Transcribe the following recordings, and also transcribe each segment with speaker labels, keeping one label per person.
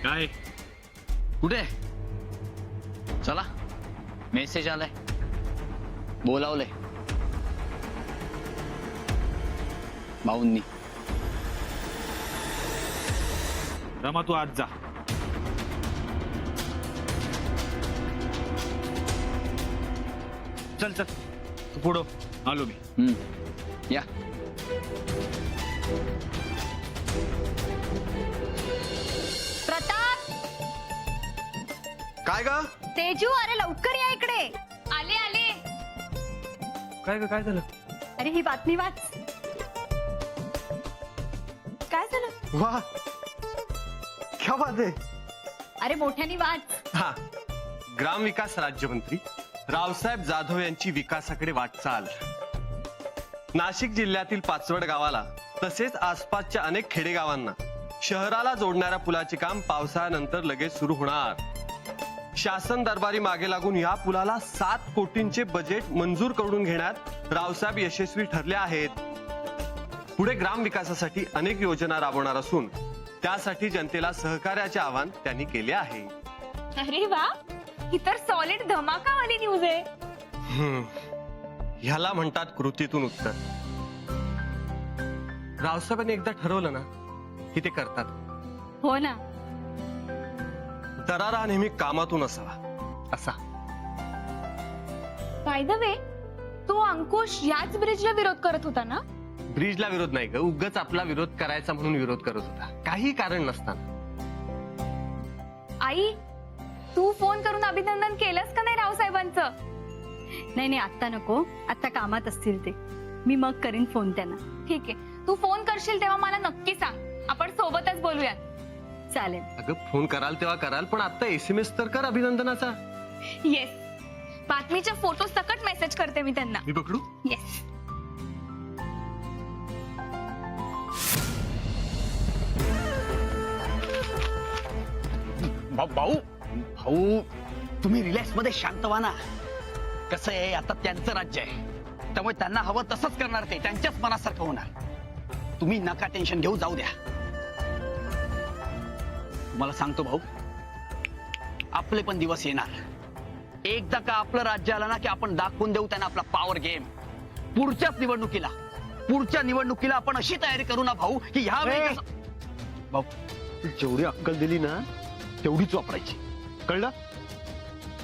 Speaker 1: काय
Speaker 2: कुठे? चला, मेसेज आलाय, बोलावलंय भाऊंनी.
Speaker 1: रमा तू आज जा. चल चल तू पुढं, आलो मी.
Speaker 2: या.
Speaker 3: प्रताप,
Speaker 4: काय ग?
Speaker 3: तेजू, अरे लवकर या इकडे. आले आले.
Speaker 1: काय झालं?
Speaker 3: अरे ही बातमी वाच. काय झालं?
Speaker 4: वाह, क्या बात आहे.
Speaker 3: अरे मोठ्यानी वाच.
Speaker 4: हा, ग्रामविकास राज्यमंत्री रावसाहेब जाधव यांची विकासाकडे वाटचाल. नाशिक जिल्ह्यातील पाचवड गावाला तसेच आसपासच्या अनेक खेडेगावांना शहराला जोडणाऱ्या पुलाचे काम पावसाळ्यानंतर लगेच सुरू होणार. शासन दरबारी मागे लागून या पुलाला 7 कोटींचे बजेट मंजूर करून घेण्यात रावसाहेब यशस्वी ठरले आहेत. पुढे ग्राम विकासासाठी अनेक योजना राबवणार असून त्यासाठी जनतेला सहकार्याचे आवाहन त्यांनी केले आहे.
Speaker 3: अरे वा, ही तर सॉलिड धमाकावाली न्यूज आहे.
Speaker 4: ह्याला म्हणतात कृतीतून उत्तर. रावसाहेबांनी एकदा ठरवलं ना की ते करतात.
Speaker 3: हो ना.
Speaker 4: दरारा नेहमी कामातून असावा असा.
Speaker 3: बाय द वे, तो अंकुश याच ब्रिजला विरोध करत होता ना?
Speaker 4: ब्रिजला विरोध नाही ग, उगाच आपला विरोध करायचा म्हणून विरोध करत होता, काही कारण नसताना.
Speaker 3: आई, तू फोन करून अभिनंदन केलंस का नाही रावसाहेबांचं? नाही नाही, आता नको, आता कामात असतील ते. मी मग करीन फोन त्यांना. ठीक आहे, तू फोन करशील तेव्हा मला नक्की सांग, आपण सोबतच बोलूयात. चालेल.
Speaker 4: अगं फोन कराल तेव्हा कराल, पण आता SMS तर कर अभिनंदनाचा.
Speaker 3: येस, बातमीच्या फोटो सकट मेसेज करते मी त्यांना.
Speaker 4: मी पकडू?
Speaker 3: येस.
Speaker 2: भाऊ भाऊ, तुम्ही रिलॅक्स मध्ये शांत व्हा ना. कसं आहे, आता त्यांचं राज्य आहे, त्यामुळे त्यांना हवं तसंच करणार, ते त्यांच्याच मनासारखं होणार. तुम्ही नका टेन्शन घेऊ, जाऊ द्या. मला सांगतो भाऊ, आपले पण दिवस येणार. एकदा का आपलं राज्य आलं ना की आपण दाखवून देऊ त्यांना आपला पॉवर गेम. पुढच्या निवडणुकीला आपण अशी तयारी करू ना भाऊ की ह्या भाऊ,
Speaker 4: जेवढी अक्कल दिली ना तेवढीच वापरायची, कळलं?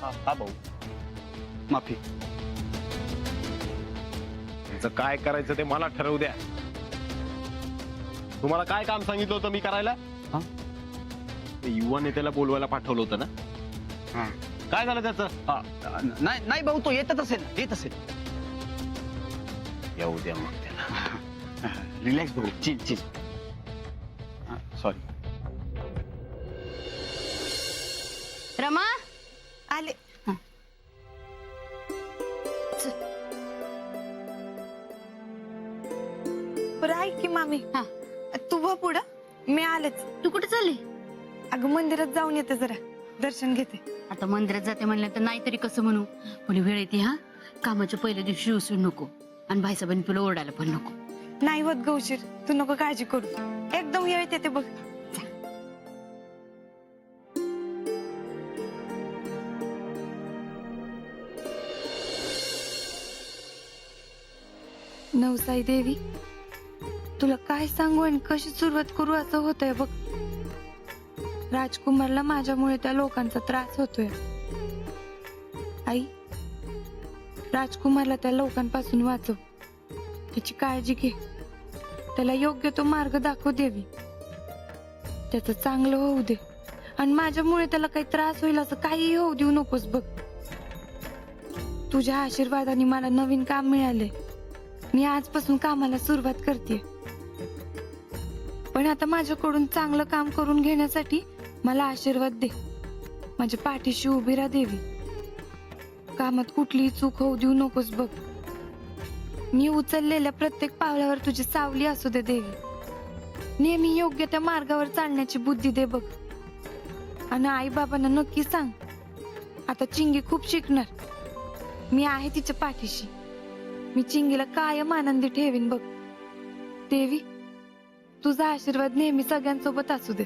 Speaker 2: हा भाऊ, माफी.
Speaker 4: तुमचं काय करायचं ते मला ठरवू द्या. तुम्हाला काय काम सांगितलं होतं मी करायला? ते युवा नेत्याला बोलवायला पाठवलं होतं ना, काय झालं त्याचं?
Speaker 2: नाही भाऊ, तो येत असेल.
Speaker 4: येऊ द्या मग त्याला.
Speaker 2: रिलॅक्स भाऊ, चिल. सॉरी.
Speaker 3: रमा,
Speaker 5: आले. राय की मामी. तू व पुढं, मी आलेच.
Speaker 3: तू कुठे चालली?
Speaker 5: अगं मंदिरात जाऊन येते, जरा दर्शन घेते.
Speaker 3: आता मंदिरात जाते म्हणलं तर नाहीतरी कसं म्हणू. पण वेळ येते हा, कामाच्या पहिल्या दिवशी उसू नको, आणि भाईसाहेबांनी तुला ओरडायला पण नको.
Speaker 5: नाही होत गौशीर, तू नको काळजी करू, एकदम येत येते बघ. नवसाई देवी, तुला काय सांगू आणि कशी सुरुवात करू असं होतंय बघ. राजकुमारला माझ्यामुळे त्या लोकांचा त्रास होतोय. आई, राजकुमारला त्या लोकांपासून वाचव, त्याची काळजी घे, त्याला योग्य तो मार्ग दाखव देवी. त्याचं चांगलं होऊ दे, आणि माझ्यामुळे त्याला काही त्रास होईल असं काहीही होऊ देऊ नकोस बघ. तुझ्या आशीर्वादाने मला नवीन काम मिळाले, मी आजपासून कामाला सुरुवात करते. पण आता माझ्याकडून चांगलं काम करून घेण्यासाठी मला आशीर्वाद दे. माझ्या पाठीशी उभी राहा देवी. कामात कुठलीही चूक होऊ देऊ नकोस बघ. मी उचललेल्या प्रत्येक पावलावर तुझी सावली असू दे देवी. नेहमी योग्य त्या मार्गावर चालण्याची बुद्धी दे बघ. आणि आई बाबांना नक्की सांग, आता चिंगी खूप शिकणार, मी आहे तिच्या पाठीशी. मी चिंगीला कायम आनंदी ठेवीन बघ. देवी, तुझा आशीर्वाद नेहमी सगळ्यांसोबत असू दे.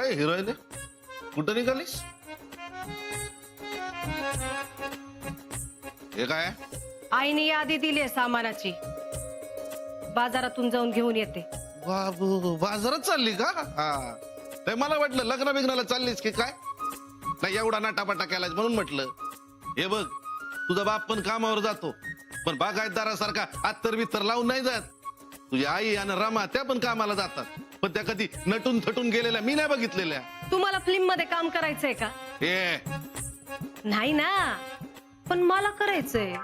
Speaker 6: काय हिरोईन कुठं निघालीस? हे काय?
Speaker 7: आईने यादी दिली सामानाची, बाजारातून जाऊन घेऊन येते.
Speaker 6: बाबू बाजारात चालली का? हा नाही, मला वाटलं लग्न बिग्नाला चाललीस की काय. नाही एवढा नाटापाटा केलाय म्हणून म्हटलं. हे बघ, तुझा बाप पण कामावर जातो, पण बागायतदारासारखा अत्तर बित्तर लावून नाही जात. तुझी आई आणि रमा त्या पण कामाला जातात, पण त्या कधी नटून थटून गेलेल्या मी नाही बघितलेल्या.
Speaker 7: तुम्हाला फिल्म मध्ये काम करायचंय का?
Speaker 6: हे
Speaker 7: नाही ना, पण मला करायचंय.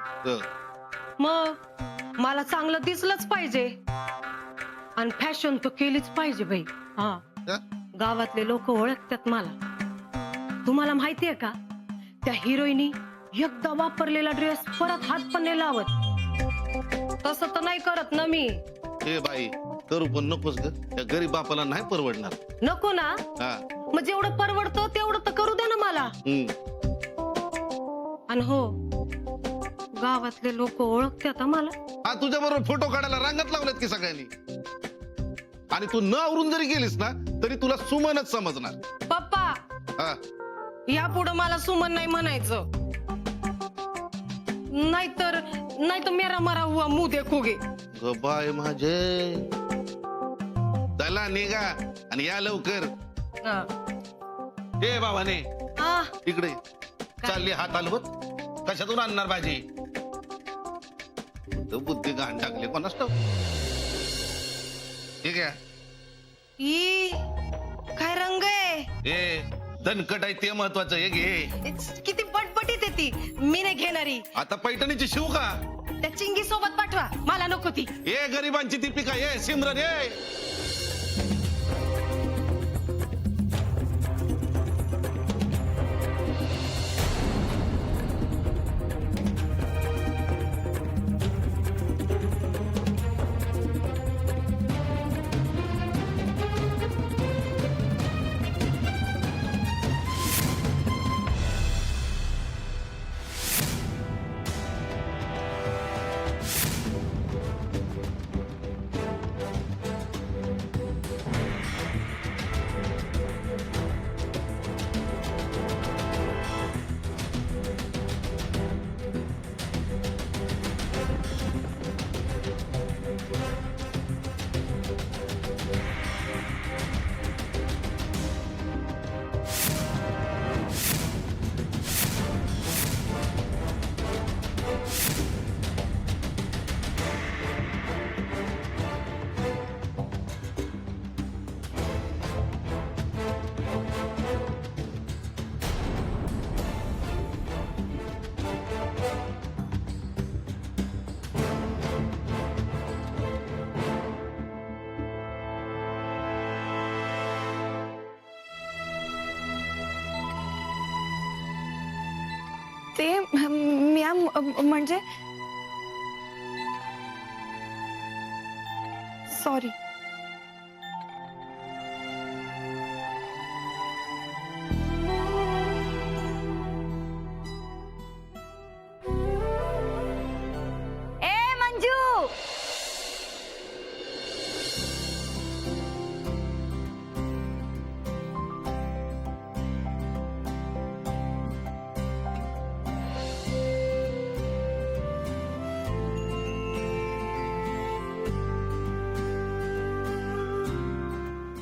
Speaker 7: मग मला चांगलं दिसलंच पाहिजे आणि फॅशन तो केलीच पाहिजे बाई. हा, गावातले लोक ओळखतात मला. तुम्हाला माहितीये का, त्या हिरोईनी एकदा वापरलेला ड्रेस परत हात पण नाही लावत. तसं तर नाही करत ना मी.
Speaker 6: हे बाई, करू पण नकोस ग, त्या गरीब बापाला नाही परवडणार.
Speaker 7: नको ना? मग जेवढं परवडतं तेवढं तर करू दे ना मला. आणि हो, गावातले लोक ओळखतात मला.
Speaker 6: हा, तुझ्या बरोबर फोटो काढायला रांगत लावल्यात की सगळ्यांनी. आणि तू न आवरून जरी गेलीस ना तरी तुला सुमनच समजणार.
Speaker 7: पप्पा, यापुढे मला सुमन नाही म्हणायचं, नाहीतर मेरा मरा हुआ मुंह देखोगे.
Speaker 6: बाय माझे, चला निघा आणि या लवकर. ए बाबाने इकडे चालली हात हलवत. कशातून आणणार भाजी? बुद्धी घाण टाकले कोणास ठाऊक. ठीक आहे.
Speaker 7: काय रंग आहे?
Speaker 6: ए दणकट आहे ते महत्वाचं. हे घे.
Speaker 7: किती बटबटीत आहे ती, मी नाही घेणारी.
Speaker 6: आता पैठणीची शिव का?
Speaker 7: त्या चिंगी सोबत पाठवा, मला नको ती.
Speaker 6: ए गरिबांची दीपिका, ये सिमरन ये.
Speaker 5: ते मॅम म्हणजे सॉरी.
Speaker 3: ए मंजू,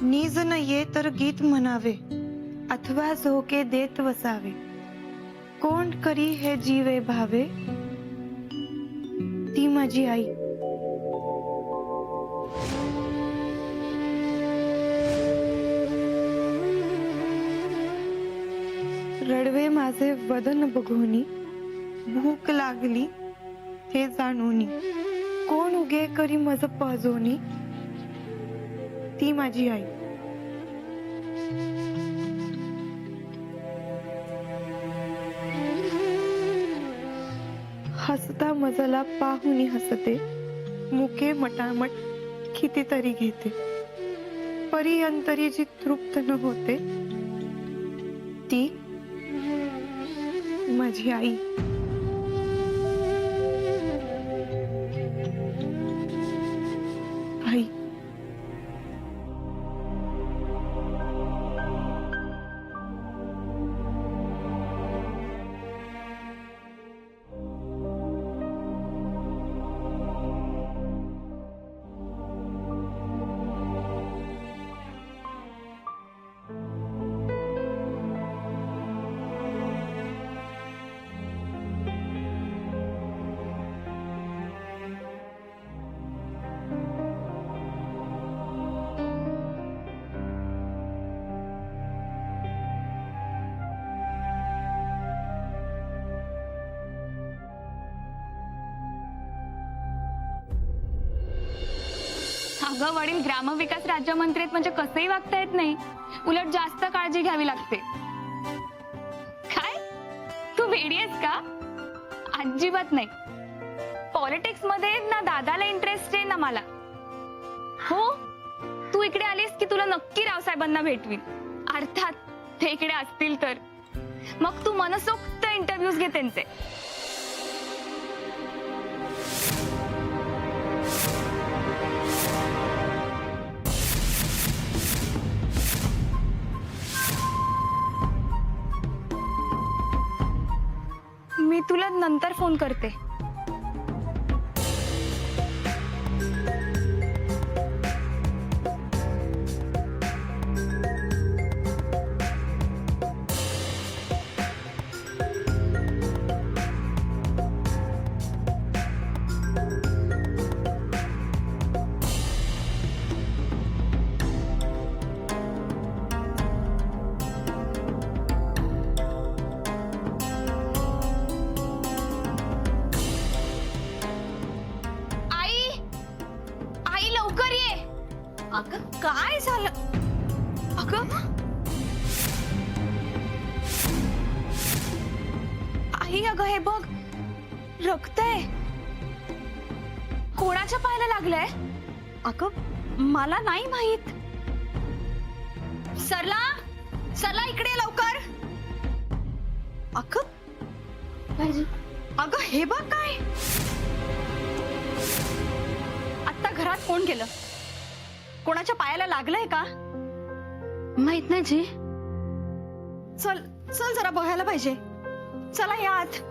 Speaker 5: नीज न ये तर गीत म्हणावे, अथवा झोके देत वसावे. कोण करी हे जीवे भावे, ती माझी आई. रडवे माझे वदन बघोनी, भूक लागली हे जाणूनी. कोण उगे करी मज पाजोनी, ती माझी आई. हसता मजला पाहुनी हसते, मुके मटामट कितीतरी घेते. परी अंतरी जी तृप्त न होते, ती माझी आई. आई.
Speaker 3: अगं वडील ग्रामविकास राज्यमंत्री आहेत म्हणजे कसंही वागता येत नाही, उलट जास्त काळजी घ्यावी लागते. काय तू वेडी आहेस का? अजिबात नाही. पॉलिटिक्स मध्ये ना दादाला इंटरेस्ट आहे ना मला. हो, तू इकडे आलीस की तुला नक्की रावसाहेबांना भेटवीन, अर्थात ते इकडे असतील तर. मग तू मनसोक्त इंटरव्ह्यूज घे त्यांचे. मी तुला नंतर फोन करते. अगं काय झालं? अगं आई, अगं हे बघ, रक्त आहे. कोणाच्या पायाला लागलंय? अगं मला नाही माहित. सरला, सरला इकडे ये लवकर. अगं हे बघ काय. आता घरात कोण गेलं? कोणाच्या पायाला लागलंय का? माहित नाही जी. चल चल जरा बघायला पाहिजे. चला या आत.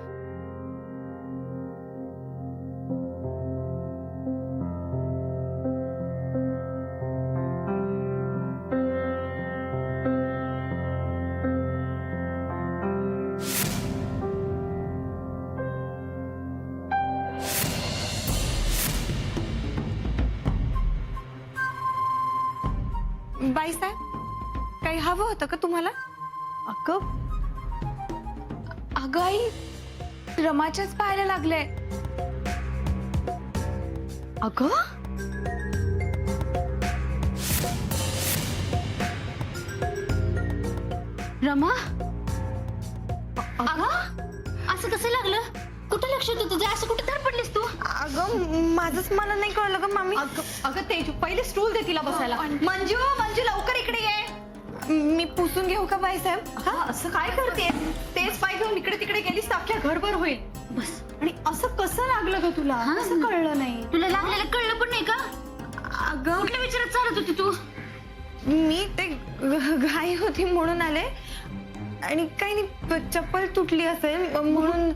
Speaker 3: बाईसाहेब, काही हवं होतं का तुम्हाला? अगं अगं आई, रमाच्याच पाहायला लागलंय. अगं रमा, अगं असं कसं लागलं? कुठं लक्ष होतं तुझं? असं कुठं धडपडलीस तू? अगं माझंच मला नाही कळलं ग मामी. अगं तेजू, पहिले स्टूल दे तिला बसायला. मंजू, मंजू लवकर इकडे ये. मी पुसून घेऊ का बाईसाहेब? असं काय करते? तेच पाय घेऊन इकडे तिकडे गेलीस तर अख्ख्या घरभर होईल. बस. आणि असं कसं लागलं ग तुला? असं कळलं नाही. तुला लागलेलं कळलं पण नाही का? अगं कुठल्या विचारात चालत होती तू? मी ते घाई होती म्हणून आले, आणि काही नाही, चप्पल तुटली असेल म्हणून.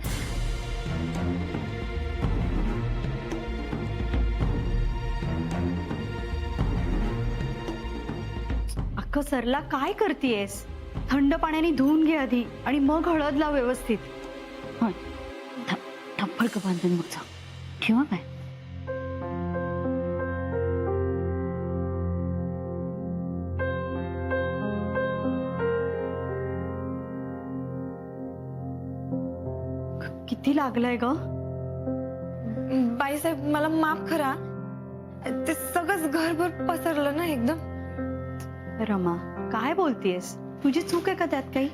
Speaker 3: अगं सरला, काय करतेयस? थंड पाण्याने धुवून घे आधी आणि मग हळद लाव व्यवस्थित. फडकं बांधून मग जा. ठेवा काय? किती लागलंय ग? बाईसाहेब मला माफ करा, ते सगळंच घरभर पसरलं ना एकदम. रमा, काय बोलतेस? तुझी चूक आहे का त्यात काही?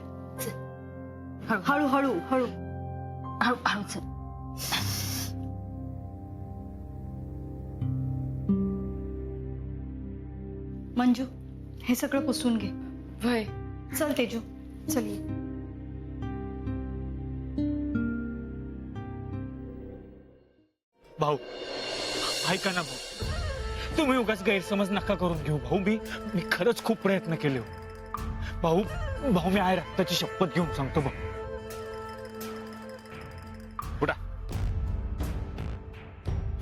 Speaker 3: हळू हळू हळू हळू हळू. मंजू, हे सगळं पुसून घे.
Speaker 5: वय.
Speaker 3: चल तेजू, चल ये.
Speaker 1: भाऊ, ऐका ना भाऊ, तुम्ही उगाच गैरसमज नका करून घेऊ भाऊ. मी खरंच खूप प्रयत्न केले हो भाऊ. भाऊ मी आहे रक्ताची शपथ घेऊन सांगतो भाऊ.
Speaker 4: कुठा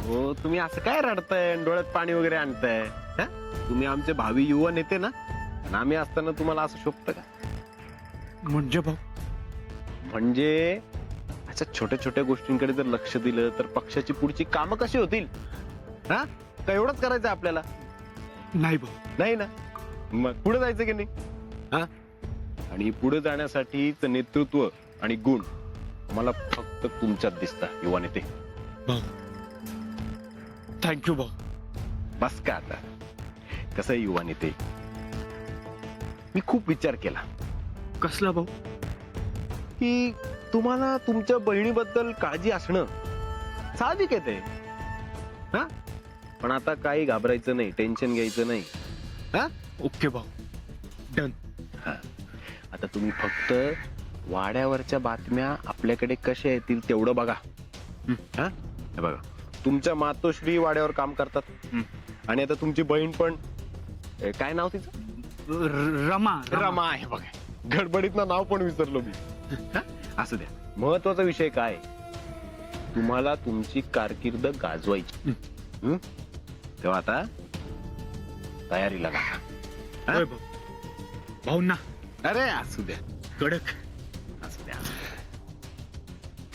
Speaker 4: हो, तुम्ही असं काय रडताय, डोळ्यात पाणी वगैरे आणताय? तुम्ही आमचे भावी युवा नेते ना, आणि आम्ही असताना तुम्हाला असं शोभतं का?
Speaker 1: म्हणजे भाऊ,
Speaker 4: म्हणजे अशा छोट्या छोट्या गोष्टींकडे जर लक्ष दिलं तर पक्षाची पुढची कामं कशी होतील? हा, का एवढंच करायचं आपल्याला?
Speaker 1: नाही भाऊ.
Speaker 4: नाही ना, मग पुढे जायचं की नाही? हा, आणि पुढे जाण्यासाठीच नेतृत्व आणि गुण मला फक्त तुमच्यात दिसतात युवा नेते.
Speaker 1: भाऊ थँक्यू भाऊ.
Speaker 4: बस का आता? कसं आहे युवा नेते, मी खूप विचार केला
Speaker 1: कसला भाऊ?
Speaker 4: की तुम्हाला तुमच्या बहिणीबद्दल काळजी असणं साहजिक आहे ते, हा? पण आता काही घाबरायचं नाही, टेन्शन घ्यायचं नाही, हा?
Speaker 1: ओके भाऊ, डन.
Speaker 4: आता तुम्ही फक्त वाड्यावरच्या बातम्या आपल्याकडे कशा येतील तेवढं बघा. हा? हे बघा, तुमच्या मातोश्री वाड्यावर काम करतात आणि आता तुमची बहीण पण, काय नाव तिचं?
Speaker 1: रमा.
Speaker 4: रमा आहे बघा. गडबडीतनं नाव पण विसरलो मी. हा? असू द्या, महत्वाचा विषय काय, तुम्हाला तुमची कारकीर्द गाजवायची. तेव्हा आता तयारीला लागा. हा?
Speaker 1: होय भाऊ. भाऊंना
Speaker 4: अरे असू द्या,
Speaker 1: कडक.
Speaker 4: असू द्या,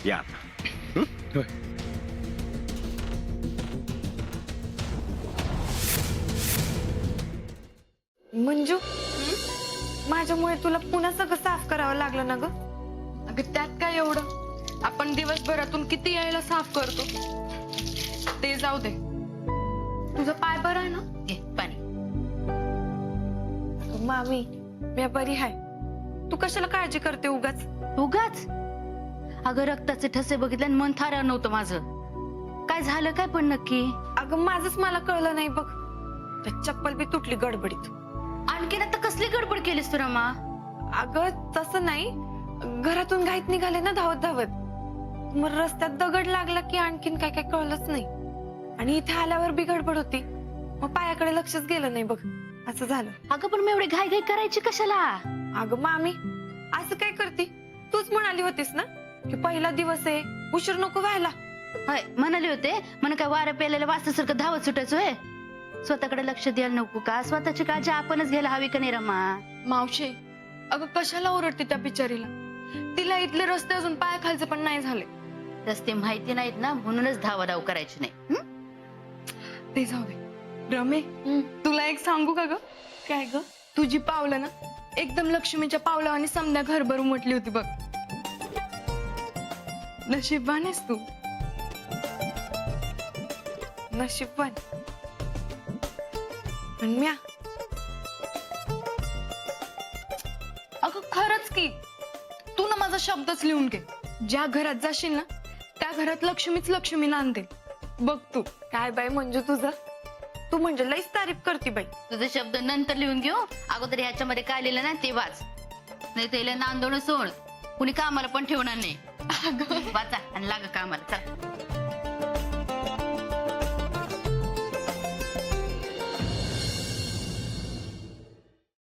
Speaker 4: या आता.
Speaker 1: होय.
Speaker 5: मंजू, माझ्यामुळे तुला पुन्हा सगळं साफ करावं लागलं ना ग?
Speaker 8: अगं त्यात काय एवढं, आपण दिवसभरातून किती यायला साफ करतो. ते जाऊ दे, तुझा पाय बरा आहे ना?
Speaker 3: पाणी.
Speaker 5: मामी, मी बरी हाय. तू कशाला काळजी करते उगाच?
Speaker 3: उगाच? अगं रक्ताचे ठसे बघितले आणि मन थारा नव्हतं माझं. काय झालं काय पण नक्की?
Speaker 5: अगं माझंच मला कळलं नाही बघ. त्या चप्पल बी तुटली गडबडीत.
Speaker 3: आणखीन आता कसली गडबड केलीस तू रमा?
Speaker 5: अगं तसं नाही, घरातून घाईत निघाले ना धावत धावत, मग रस्त्यात दगड लागला की आणखीन काय काय कळलंच नाही. आणि इथे आल्यावर बी गडबड होती, मग पायाकडे लक्षच गेलं नाही बघ, असं झालं.
Speaker 3: अगं पण मी एवढी घाई घाई करायची कशाला?
Speaker 5: अगं मामी, असं काय करते? तूच म्हणाली होतीस ना की पहिला दिवस आहे, उशीर नको व्हायला.
Speaker 3: होय म्हणाले होते, म्हण काय वारं पेलेलं वासासारखं धावत सुटायचं होय. स्वतःकडे लक्ष द्यायला नको का? स्वतःची काळजी आपणच घ्यायला हवी का नाही रमा?
Speaker 8: मावशी, अगं कशाला ओरडते त्या बिचारीला? तिला इथले रस्ते अजून पायाखालचे पण नाही झाले.
Speaker 3: रस्ते माहिती नाहीत ना, म्हणूनच धावाधाव करायची नाही.
Speaker 8: ते जाऊ दे. रमे, तुला एक सांगू का ग? काय ग? तुझी पावलं ना एकदम लक्ष्मीच्या पावलावानी समजा घरभर उमटली होती बघ. नशीबवान आहेस तू.
Speaker 5: नशीबवान. पण म्या,
Speaker 8: अगं खरंच की, तू ना माझा शब्दच लिहून घे. ज्या घरात जाशील ना त्या घरात लक्ष्मीच लक्ष्मी नांदेल बघ तू.
Speaker 5: काय बाई मंजू तुझं, तू म्हणजे लईच तारीफ करती बाई.
Speaker 3: तुझे शब्द नंतर लिहून घेऊ, अगोदर ह्याच्यामध्ये काय लिहिलं ना ते वाच. नाही त्याला नांदवणं सोड, कुणी कामाला पण ठेवणार नाही. वाचा आणि लागा कामाला. चल.